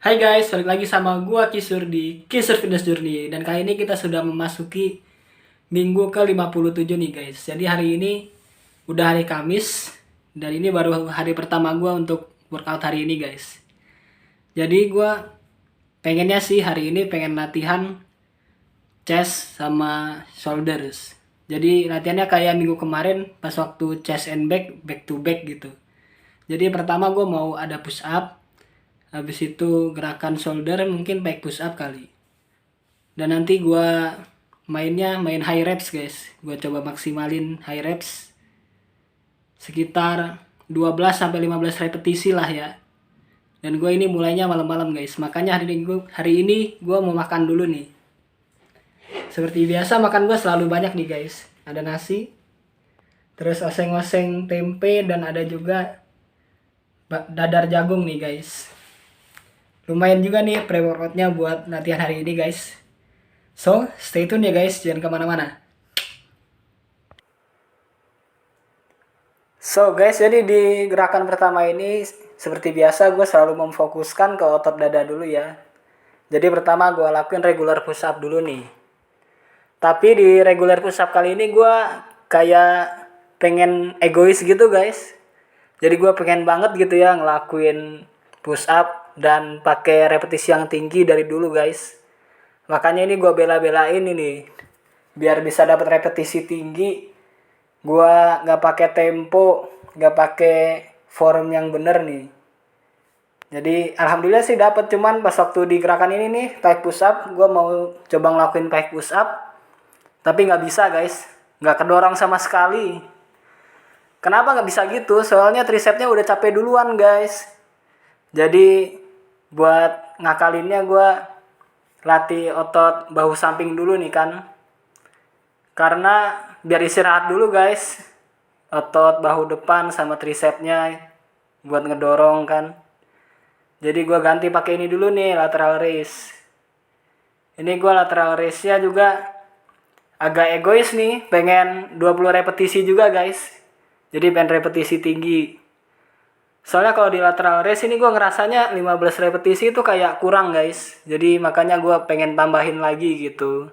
Hai guys, balik lagi sama gua Kisur di Kisur Fitness Journey. Dan kali ini kita sudah memasuki minggu ke 57 nih guys. Jadi hari ini udah hari Kamis dan ini baru hari pertama gua untuk workout hari ini guys. Jadi gua pengennya sih hari ini pengen latihan chest sama shoulders. Jadi latihannya kayak minggu kemarin pas waktu chest and back to back gitu. Jadi pertama gue mau ada push up, habis itu gerakan shoulder mungkin back push up kali. Dan nanti gue main high reps guys. Gue coba maksimalin high reps sekitar 12 sampai 15 repetisi lah ya. Dan gue ini mulainya malam-malam guys. Makanya hari ini gue mau makan dulu nih. Seperti biasa makan gue selalu banyak nih guys. Ada nasi, terus oseng-oseng tempe, dan ada juga dadar jagung nih guys. Lumayan juga nih pre-workoutnya buat latihan hari ini guys. So, stay tune ya guys, jangan kemana-mana. So guys, jadi di gerakan pertama ini seperti biasa gue selalu memfokuskan ke otot dada dulu ya. Jadi pertama gue lakuin regular push up dulu nih. Tapi di regular push up kali ini gue kayak pengen egois gitu guys. Jadi gue pengen banget gitu ya ngelakuin push up dan pakai repetisi yang tinggi dari dulu guys. Makanya ini gue bela-belain ini biar bisa dapat repetisi tinggi. Gue nggak pakai tempo, nggak pakai form yang bener nih. Jadi alhamdulillah sih dapat, cuman pas waktu di gerakan ini nih pike push up, gue mau coba ngelakuin pike push up, tapi nggak bisa guys, nggak kedorong sama sekali. Kenapa nggak bisa gitu? Soalnya tricepnya udah capek duluan guys. Jadi buat ngakalinnya gue latih otot bahu samping dulu nih kan. Karena biar istirahat dulu guys. Otot bahu depan sama tricepnya buat ngedorong kan. Jadi gue ganti pakai ini dulu nih, lateral raise. Ini gue lateral raise-nya juga agak egois nih, pengen 20 repetisi juga guys. Jadi pengen repetisi tinggi. Soalnya kalau di lateral raise ini gue ngerasanya 15 repetisi itu kayak kurang guys. Jadi makanya gue pengen tambahin lagi gitu.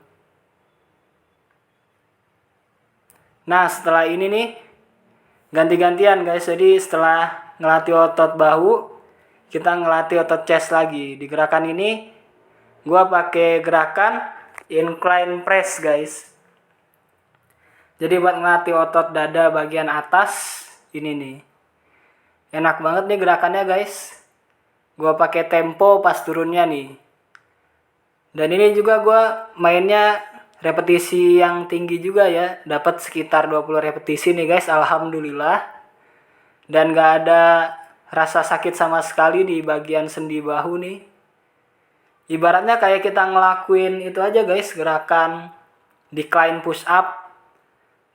Nah setelah ini nih ganti-gantian guys. Jadi setelah ngelatih otot bahu, kita ngelatih otot chest lagi. Di gerakan ini gue pakai gerakan incline press guys. Jadi buat ngelatih otot dada bagian atas ini nih. Enak banget nih gerakannya guys. Gue pakai tempo pas turunnya nih. Dan ini juga gue mainnya repetisi yang tinggi juga ya. Dapat sekitar 20 repetisi nih guys. Alhamdulillah. Dan gak ada rasa sakit sama sekali di bagian sendi bahu nih. Ibaratnya kayak kita ngelakuin itu aja guys. Gerakan decline push up.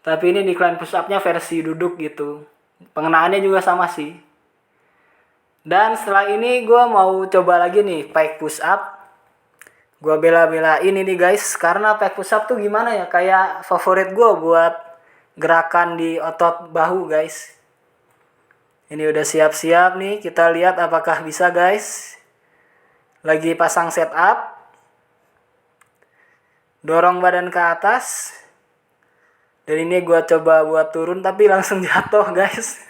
Tapi ini decline push up-nya versi duduk gitu. Pengenaannya juga sama sih. Dan setelah ini gue mau coba lagi nih pike push up. Gue bela-belain ini guys. Karena pike push up tuh gimana ya. Kayak favorit gue buat gerakan di otot bahu guys. Ini udah siap-siap nih. Kita lihat apakah bisa guys. Lagi pasang setup. Dorong badan ke atas. Dan ini gue coba buat turun tapi langsung jatuh guys.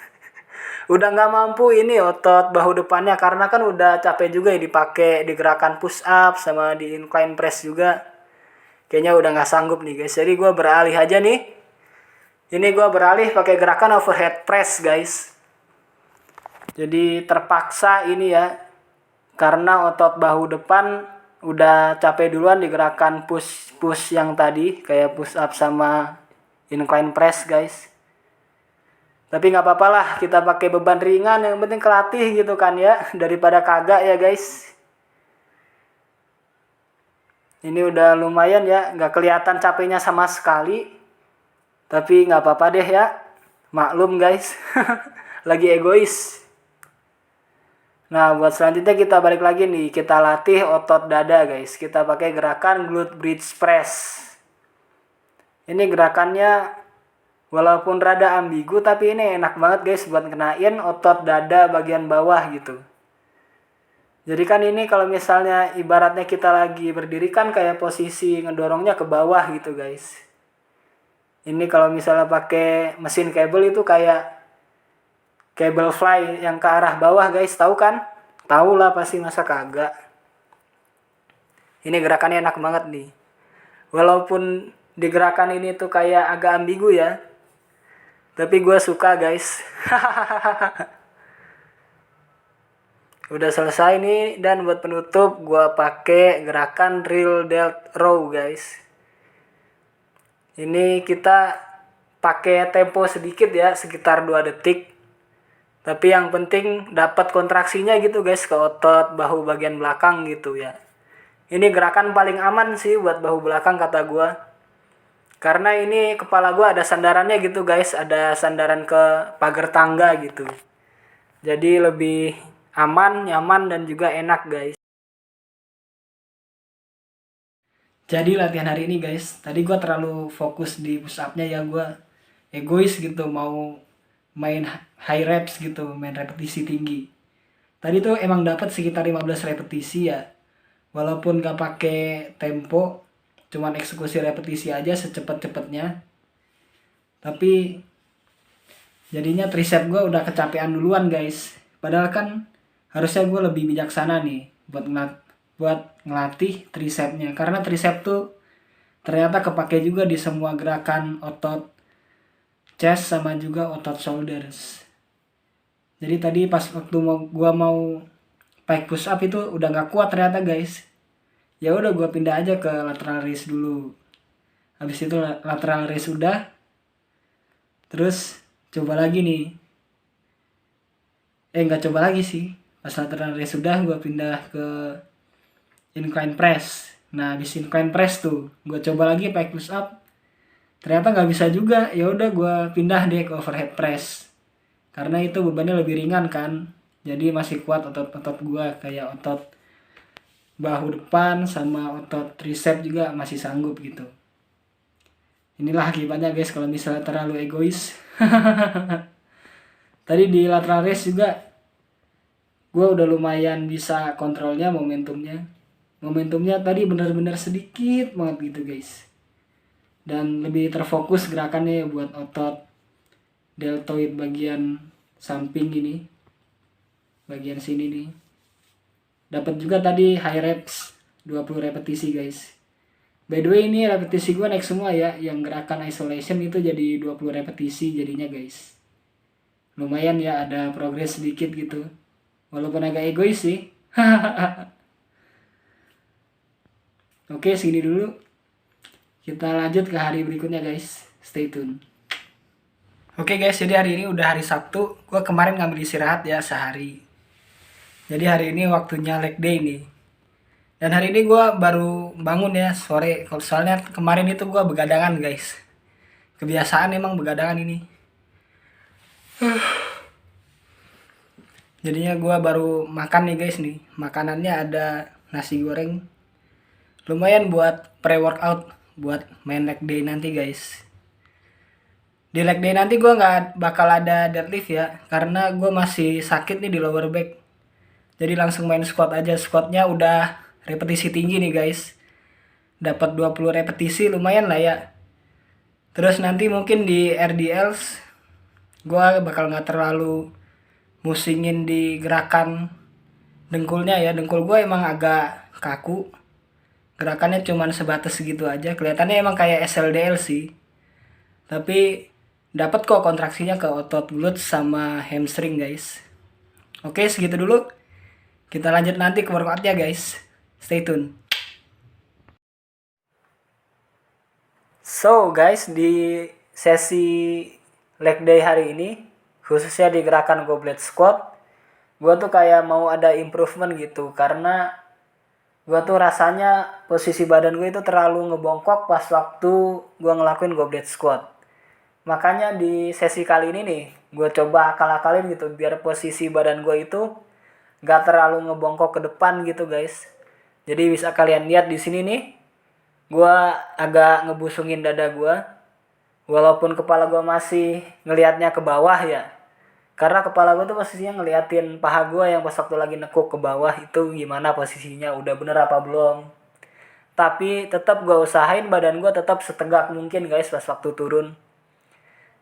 Udah nggak mampu ini otot bahu depannya karena kan udah capek juga ya dipakai di gerakan push up sama di incline press juga. Kayaknya udah nggak sanggup nih guys. Jadi gue beralih aja nih. Ini gue beralih pakai gerakan overhead press guys. Jadi terpaksa ini ya. Karena otot bahu depan udah capek duluan di gerakan push yang tadi. Kayak push up sama incline press guys. Tapi nggak apa-apa lah, kita pakai beban ringan, yang penting kelatih gitu kan ya, daripada kagak ya guys. Ini udah lumayan ya, nggak kelihatan capeknya sama sekali. Tapi nggak apa-apa deh ya, maklum guys, lagi egois. Nah buat selanjutnya kita balik lagi nih, kita latih otot dada guys. Kita pakai gerakan glute bridge press. Ini gerakannya walaupun rada ambigu tapi ini enak banget guys buat kenain otot dada bagian bawah gitu. Jadi kan ini kalau misalnya ibaratnya kita lagi berdiri kan kayak posisi ngedorongnya ke bawah gitu guys. Ini kalau misalnya pakai mesin kabel itu kayak kabel fly yang ke arah bawah guys, tahu kan? Tahu lah pasti, masa kagak. Ini gerakannya enak banget nih. Walaupun di gerakan ini tuh kayak agak ambigu ya, tapi gue suka guys. Udah selesai nih, dan buat penutup gue pakai gerakan real delt row guys. Ini kita pakai tempo sedikit ya, sekitar 2 detik. Tapi yang penting dapat kontraksinya gitu guys ke otot bahu bagian belakang gitu ya. Ini gerakan paling aman sih buat bahu belakang kata gua. Karena ini kepala gua ada sandarannya gitu guys, ada sandaran ke pagar tangga gitu. Jadi lebih aman, nyaman, dan juga enak guys. Jadi latihan hari ini guys, tadi gua terlalu fokus di push up-nya ya, gua egois gitu mau main high reps gitu, main repetisi tinggi. Tadi tuh emang dapat sekitar 15 repetisi ya. Walaupun gak pakai tempo, cuman eksekusi repetisi aja secepat-cepatnya. Tapi jadinya tricep gue udah kecapean duluan guys. Padahal kan harusnya gue lebih bijaksana nih buat ngelatih tricepnya. Karena tricep tuh ternyata kepake juga di semua gerakan otot chest sama juga otot shoulders. Jadi tadi pas waktu gua mau pike push up itu udah nggak kuat ternyata guys. Ya udah gua pindah aja ke lateral raise dulu. Habis itu lateral raise udah, terus coba lagi nih. Nggak coba lagi sih. Pas lateral raise udah, gua pindah ke incline press. Nah habis incline press tuh gua coba lagi pike push up. Ternyata nggak bisa juga. Ya udah gua pindah deh ke overhead press. Karena itu bebannya lebih ringan kan. Jadi masih kuat otot-otot gua, kayak otot bahu depan sama otot tricep juga masih sanggup gitu. Inilah akibatnya guys kalau misalnya terlalu egois. Tadi di lateral raise juga gua udah lumayan bisa kontrolnya momentumnya. Momentumnya tadi benar-benar sedikit banget gitu guys. Dan lebih terfokus gerakannya buat otot deltoid bagian samping ini, bagian sini nih. Dapat juga tadi high reps 20 repetisi guys. By the way ini repetisi gue naik semua ya. Yang gerakan isolation itu jadi 20 repetisi jadinya guys. Lumayan ya, ada progres sedikit gitu. Walaupun agak egois sih. Oke, segini dulu. Kita lanjut ke hari berikutnya guys. Stay tune. Oke guys, jadi hari ini udah hari Sabtu. Gue kemarin ngambil istirahat ya sehari. Jadi hari ini waktunya leg day nih. Dan hari ini gue baru bangun ya sore. Soalnya kemarin itu gue begadangan guys. Kebiasaan emang begadangan ini. Jadinya gue baru makan nih guys nih. Makanannya ada nasi goreng. Lumayan buat pre-workout. Buat main leg day nanti guys. Di leg day nanti gue nggak bakal ada deadlift ya, karena gue masih sakit nih di lower back. Jadi langsung main squat aja. Squatnya udah repetisi tinggi nih guys. Dapat 20 repetisi lumayan lah ya. Terus nanti mungkin di RDLs gue bakal nggak terlalu musingin di gerakan dengkulnya ya. Dengkul gue emang agak kaku. Gerakannya cuman sebatas segitu aja. Kelihatannya emang kayak SLDL sih. Tapi dapat kok kontraksinya ke otot glutes sama hamstring guys. Oke, segitu dulu. Kita lanjut nanti ke workoutnya guys. Stay tune. So guys, di sesi leg day hari ini, khususnya di gerakan goblet squat, gue tuh kayak mau ada improvement gitu. Karena gue tuh rasanya posisi badan gue itu terlalu ngebongkok pas waktu gue ngelakuin goblet squat. Makanya di sesi kali ini nih, gue coba akal-akalin gitu biar posisi badan gue itu gak terlalu ngebongkok ke depan gitu guys. Jadi bisa kalian lihat di sini nih, gue agak ngebusungin dada gue, walaupun kepala gue masih ngelihatnya ke bawah ya. Karena kepala gue tuh posisinya ngeliatin paha gue yang pas waktu lagi nekuk ke bawah itu gimana posisinya, udah bener apa belum. Tapi tetap gue usahain badan gue tetap setegak mungkin guys pas waktu turun.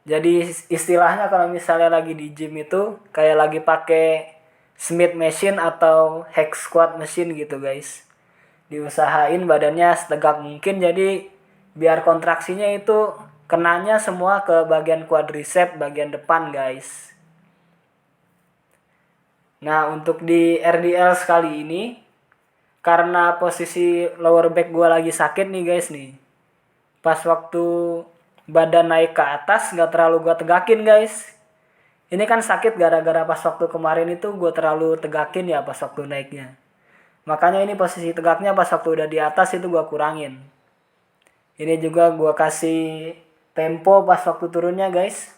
Jadi istilahnya kalau misalnya lagi di gym itu kayak lagi pakai Smith machine atau hex squat machine gitu guys. Diusahain badannya setegak mungkin, jadi biar kontraksinya itu kenanya semua ke bagian quadricep bagian depan guys. Nah untuk di RDL sekali ini, karena posisi lower back gue lagi sakit nih guys nih, pas waktu badan naik ke atas nggak terlalu gue tegakin guys. Ini kan sakit gara-gara pas waktu kemarin itu gue terlalu tegakin ya pas waktu naiknya. Makanya ini posisi tegaknya pas waktu udah di atas itu gue kurangin. Ini juga gue kasih tempo pas waktu turunnya guys.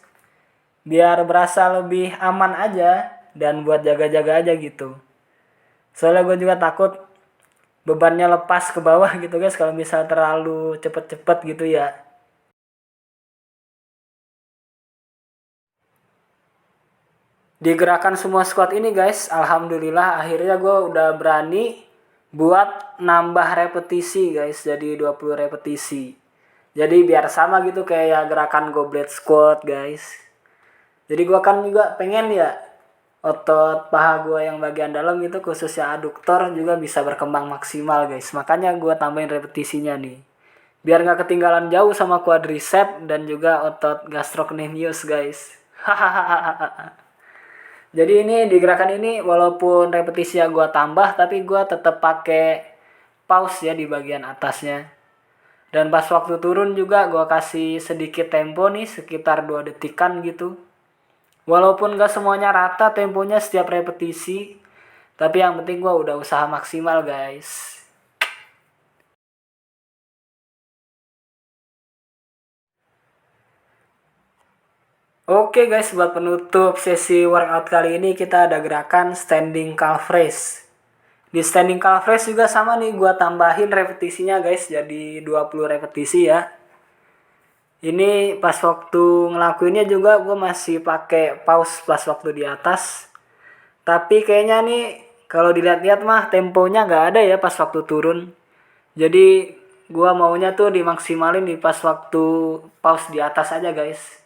Biar berasa lebih aman aja dan buat jaga-jaga aja gitu. Soalnya gue juga takut bebannya lepas ke bawah gitu guys kalau misal terlalu cepet-cepet gitu ya. Di gerakan semua squat ini guys, alhamdulillah akhirnya gue udah berani buat nambah repetisi guys, jadi 20 repetisi. Jadi biar sama gitu kayak gerakan goblet squat guys. Jadi gue kan juga pengen ya otot paha gue yang bagian dalam itu khususnya aduktor juga bisa berkembang maksimal guys. Makanya gue tambahin repetisinya nih. Biar nggak ketinggalan jauh sama quadricep dan juga otot gastrocnemius guys. Hahaha. Jadi ini di gerakan ini walaupun repetisi gue tambah tapi gue tetap pakai pause ya di bagian atasnya. Dan pas waktu turun juga gue kasih sedikit tempo nih sekitar 2 detikan gitu. Walaupun gak semuanya rata temponya setiap repetisi, tapi yang penting gue udah usaha maksimal guys. Oke guys, buat penutup sesi workout kali ini kita ada gerakan standing calf raise. Di standing calf raise juga sama nih, gua tambahin repetisinya guys jadi 20 repetisi ya. Ini pas waktu ngelakuinnya juga gue masih pakai pause pas waktu di atas. Tapi kayaknya nih kalau dilihat-lihat mah temponya nggak ada ya pas waktu turun. Jadi gua maunya tuh dimaksimalin di pas waktu pause di atas aja guys.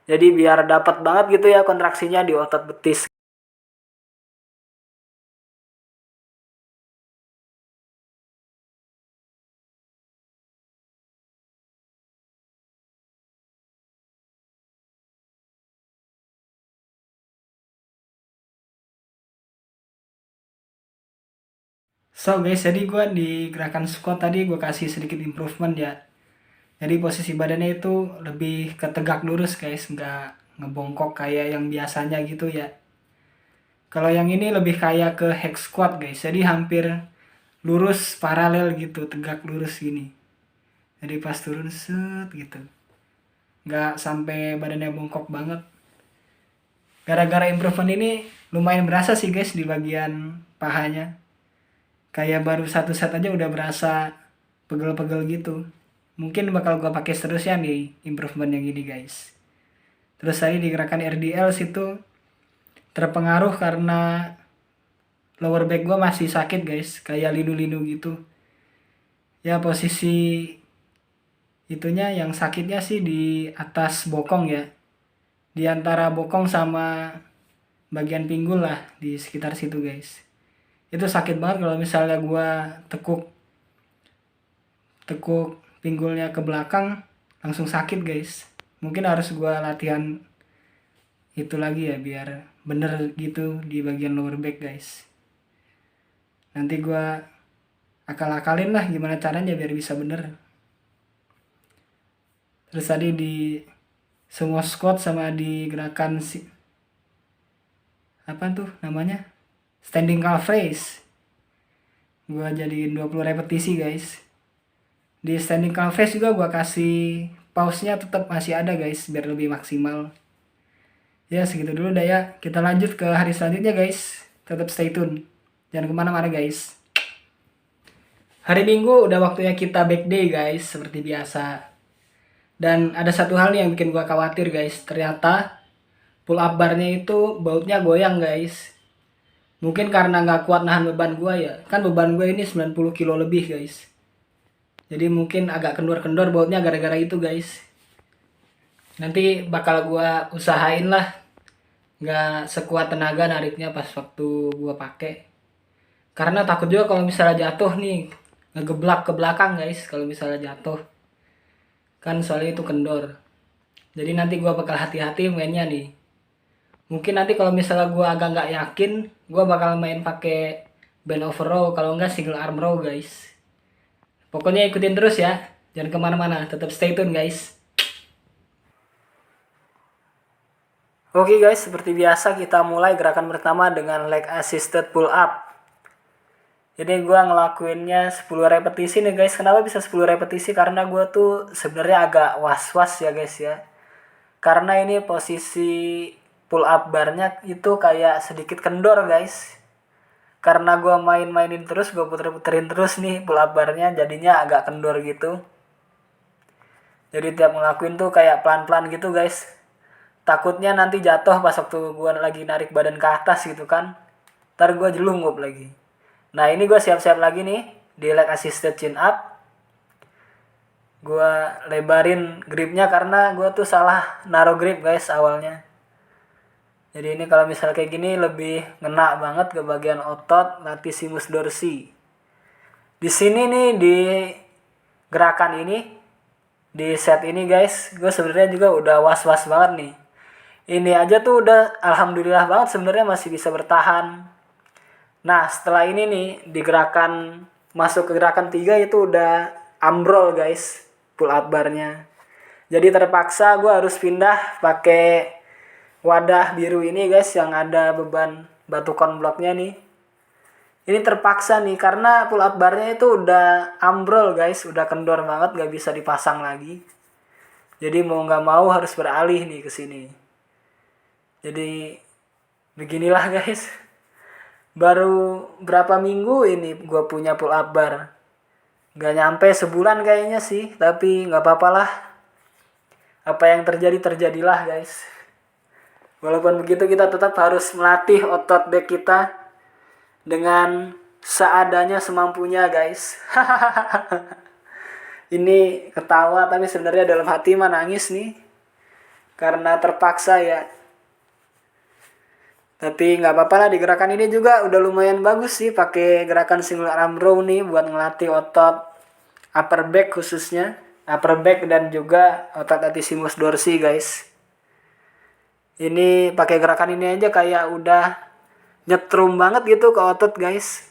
Jadi biar dapat banget gitu ya kontraksinya di otot betis. So guys, jadi gue di gerakan squat tadi gue kasih sedikit improvement ya. Jadi posisi badannya itu lebih ketegak lurus guys, nggak ngebongkok kayak yang biasanya gitu ya. Kalau yang ini lebih kayak ke hex squat guys, jadi hampir lurus paralel gitu, tegak lurus gini. Jadi pas turun set gitu, nggak sampai badannya bongkok banget. Gara-gara improvement ini lumayan berasa sih guys di bagian pahanya. Kayak baru satu set aja udah berasa pegel-pegel gitu. Mungkin bakal gua pakai seterusnya nih improvement yang ini guys. Terus tadi di gerakan RDL situ terpengaruh karena lower back gua masih sakit guys, kayak linu-linu gitu. Ya posisi itunya yang sakitnya sih di atas bokong ya. Di antara bokong sama bagian pinggul lah di sekitar situ guys. Itu sakit banget kalau misalnya gua tekuk pinggulnya ke belakang langsung sakit guys. Mungkin harus gua latihan itu lagi ya biar bener gitu di bagian lower back guys. Nanti gua akal-akalin lah gimana caranya biar bisa bener. Terus tadi di semua squat sama di gerakan apa tuh namanya, standing calf raise, gua jadiin 20 repetisi guys. Di standing calf raise juga gua kasih pause-nya tetap masih ada guys biar lebih maksimal. Ya segitu dulu dah ya, kita lanjut ke hari selanjutnya guys. Tetap stay tune, jangan kemana-mana guys. Hari Minggu udah waktunya kita back day guys, seperti biasa. Dan ada satu hal nih yang bikin gua khawatir guys, ternyata pull up barnya itu bautnya goyang guys. Mungkin karena nggak kuat nahan beban gua ya. Kan beban gua ini 90 kilo lebih guys. Jadi mungkin agak kendor-kendor bautnya gara-gara itu guys. Nanti bakal gua usahain lah nggak sekuat tenaga nariknya pas waktu gua pakai. Karena takut juga kalau misalnya jatuh nih ngegeblak ke belakang guys kalau misalnya jatuh. Kan soalnya itu kendor. Jadi nanti gua bakal hati-hati mainnya nih. Mungkin nanti kalau misalnya gua agak nggak yakin, gua bakal main pakai bend over row kalau nggak single arm row guys. Pokoknya ikutin terus ya, jangan kemana-mana, tetap stay tune guys. Oke guys, seperti biasa kita mulai gerakan pertama dengan leg assisted pull up. Jadi gua ngelakuinnya 10 repetisi nih guys. Kenapa bisa 10 repetisi? Karena gua tuh sebenarnya agak was-was ya guys ya. Karena ini posisi pull up barnya itu kayak sedikit kendor guys. Karena gua mainin terus, gua puter-puterin terus nih pull up barnya, jadinya agak kendor gitu. Jadi tiap ngelakuin tuh kayak pelan-pelan gitu guys. Takutnya nanti jatuh pas waktu gua lagi narik badan ke atas gitu kan. Ntar gua jelungup lagi. Nah ini gue siap-siap lagi nih di leg assisted chin up. Gue lebarin gripnya karena gue tuh salah naruh grip guys awalnya. Jadi ini kalau misalnya kayak gini lebih ngena banget ke bagian otot latissimus dorsi. Di sini nih di gerakan ini, di set ini guys, gue sebenarnya juga udah was-was banget nih. Ini aja tuh udah alhamdulillah banget sebenarnya masih bisa bertahan. Nah setelah ini nih di gerakan masuk ke gerakan 3 itu udah ambrol guys pull up barnya. Jadi terpaksa gue harus pindah pakai wadah biru ini guys yang ada beban batu konbloknya nih. Ini terpaksa nih karena pull up barnya itu udah ambrol guys, udah kendor banget gak bisa dipasang lagi. Jadi mau nggak mau harus beralih nih ke sini. Jadi beginilah guys. Baru berapa minggu ini gue punya pull up bar. Gak nyampe sebulan kayaknya sih. Tapi gak apa-apa lah. Apa yang terjadi terjadilah guys. Walaupun begitu kita tetap harus melatih otot back kita. Dengan seadanya semampunya guys. Ini ketawa tapi sebenarnya dalam hati mah nangis nih. Karena terpaksa ya. Tapi nggak apa-apa lah di gerakan ini juga udah lumayan bagus sih pakai gerakan single arm row nih buat ngelatih otot upper back khususnya. Upper back dan juga otot latissimus dorsi guys. Ini pakai gerakan ini aja kayak udah nyetrum banget gitu ke otot guys.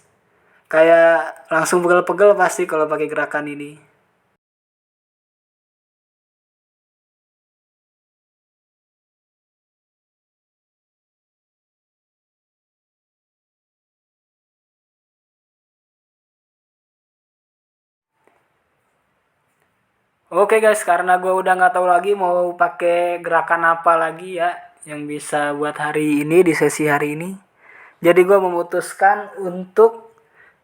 Kayak langsung pegel-pegel pasti kalau pakai gerakan ini. Oke guys, karena gue udah nggak tahu lagi mau pakai gerakan apa lagi ya yang bisa buat hari ini di sesi hari ini. Jadi gue memutuskan untuk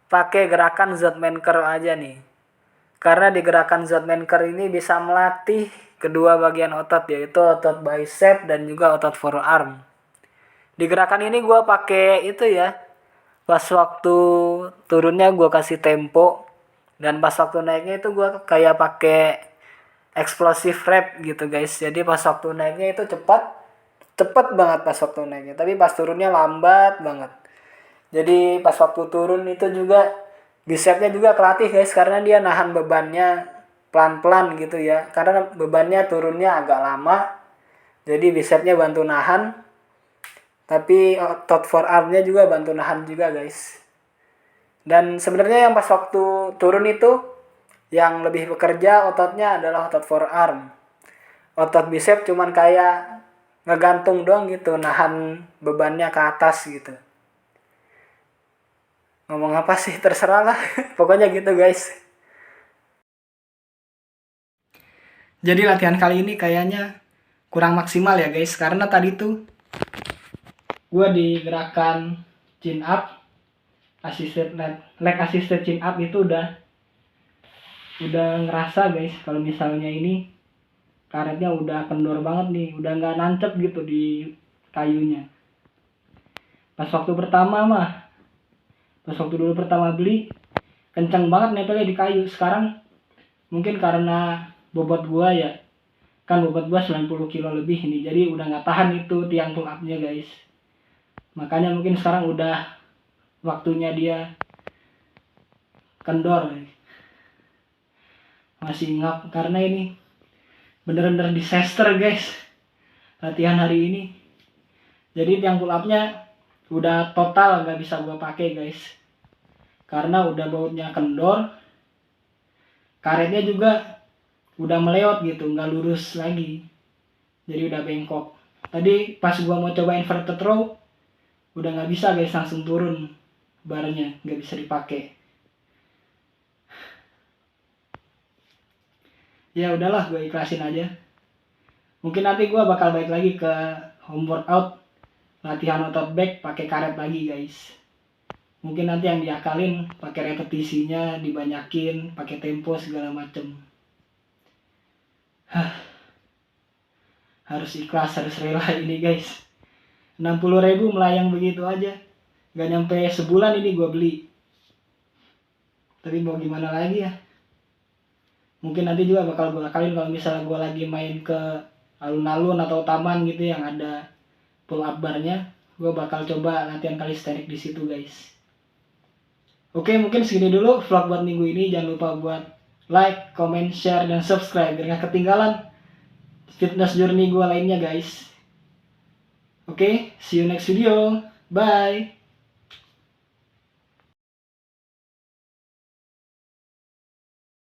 pakai gerakan Zottman curl aja nih. Karena di gerakan Zottman curl ini bisa melatih kedua bagian otot yaitu otot bicep dan juga otot forearm. Di gerakan ini gue pakai itu ya. Pas waktu turunnya gue kasih tempo dan pas waktu naiknya itu gue kayak pakai explosive rep gitu guys. Jadi pas waktu naiknya itu cepet banget pas waktu naiknya. Tapi pas turunnya lambat banget. Jadi pas waktu turun itu juga bicepnya juga kelatih guys. Karena dia nahan bebannya pelan-pelan gitu ya. Karena bebannya turunnya agak lama. Jadi bicepnya bantu nahan. Tapi otot forearmnya juga bantu nahan juga guys. Dan sebenarnya yang pas waktu turun itu yang lebih bekerja ototnya adalah otot forearm. Otot bicep cuman kayak ngegantung doang gitu, nahan bebannya ke atas gitu. Ngomong apa sih terserah lah. Pokoknya gitu guys. Jadi latihan kali ini kayaknya kurang maksimal ya guys. Karena tadi tuh gue di gerakan chin up, leg assisted chin up itu udah ngerasa guys kalau misalnya ini karetnya udah kendor banget nih, udah nggak nancep gitu di kayunya. Pas waktu dulu pertama beli, kencang banget nempelnya di kayu. Sekarang mungkin karena bobot gua ya, kan bobot gua 90 kilo lebih ini, jadi udah nggak tahan itu tiang pull up-nya guys. Makanya mungkin sekarang udah waktunya dia kendor. Masih ngap karena ini bener-bener disaster guys latihan hari ini. Jadi tiang pull up-nya udah total nggak bisa gua pakai guys, karena udah bautnya kendor, karetnya juga udah meleot gitu, nggak lurus lagi, jadi udah bengkok. Tadi pas gua mau coba inverted row udah nggak bisa guys, langsung turun barnya, nggak bisa dipakai. Ya udahlah, gue ikhlasin aja. Mungkin nanti gue bakal balik lagi ke home workout, latihan otot back pakai karet lagi guys. Mungkin nanti yang diakalin pakai repetisinya dibanyakin, pakai tempo segala macem. Harus ikhlas, harus rela ini guys. 60.000 melayang begitu aja, gak nyampe sebulan ini gue beli. Tapi mau gimana lagi ya. Mungkin nanti juga bakal gue akalin kalau misalnya gue lagi main ke alun-alun atau taman gitu yang ada pull up barnya, gue bakal coba latihan calisthenics di situ guys. Oke, mungkin segini dulu vlog buat minggu ini. Jangan lupa buat like, comment, share, dan subscribe biar gak ketinggalan fitness journey gue lainnya guys. Oke, see you next video. Bye.